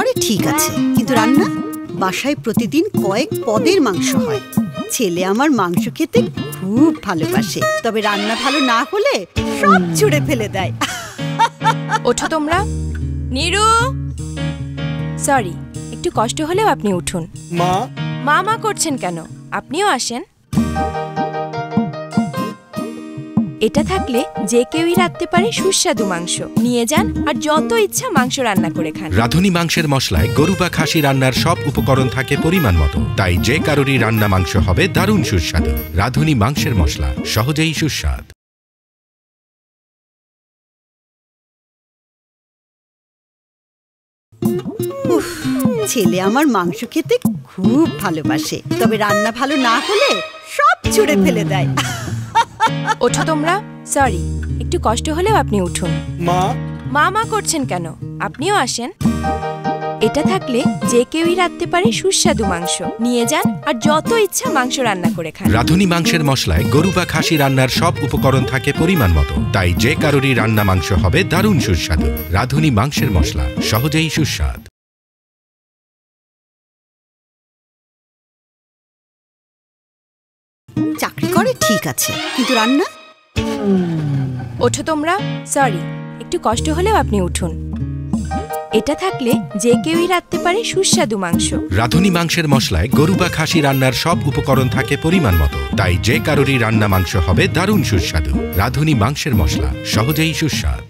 করে ঠিক আছে, কিন্তু রান্না? বাসায় প্রতিদিন কয়েক পদের মাংস হয়। ছেলে আমার মাংস খেতে খুব ভালোবাসে, তবে রান্না ভালো না হলে সব ছুঁড়ে ফেলে দেয়। ওঠো তোমরা। নীরু, সরি, একটু কষ্ট হলেও আপনি উঠুন। মা মা মা করছেন কেন? আপনিও আসেন। এটা থাকলে যে কেউই রাখতে পারে সুস্বাদু মাংস। নিয়ে যান আর যত ইচ্ছা মাংস রান্না করে খান। রাঁধুনি মাংসের মশলায় গরু বা খাসি রান্নার সব উপকরণ থাকে পরিমাণ মতো, তাই যে কারোরই রান্না মাংস হবে দারুণ সুস্বাদু। রাঁধুনি মাংসের মশলা, সহজেই সুস্বাদ। ছেলে আমার মাংস খেতে খুব ভালোবাসে, তবে রান্না ভালো না হলে সব ছুঁড়ে ফেলে দেয়। ওঠো তোমরা। সরি, একটু কষ্ট হলেও আপনি উঠুন। মা মা মা করছেন কেন? আপনিও আসেন। এটা থাকলে যে কেউই রাখতে পারে সুস্বাদু মাংস। নিয়ে যান আর যত ইচ্ছা মাংস রান্না করে খান। রাঁধুনি মাংসের মশলায় গরু বা খাসি রান্নার সব উপকরণ থাকে পরিমাণ মতো, তাই যে কারোরই রান্না মাংস হবে দারুণ সুস্বাদু। রাঁধুনি মাংসের মশলা, সহজেই সুস্বাদ। চাকরি করে ঠিক আছে, কিন্তু রান্না? ওঠো তোমরা। সরি, একটু কষ্ট হলেও আপনি উঠুন। এটা থাকলে যে কেউই রাখতে পারে সুস্বাদু মাংস। রাঁধুনি মাংসের মশলায় গরু বা খাসি রান্নার সব উপকরণ থাকে পরিমাণ মতো, তাই যে কারোরই রান্না মাংস হবে দারুণ সুস্বাদু। রাঁধুনি মাংসের মশলা, সহজেই সুস্বাদ।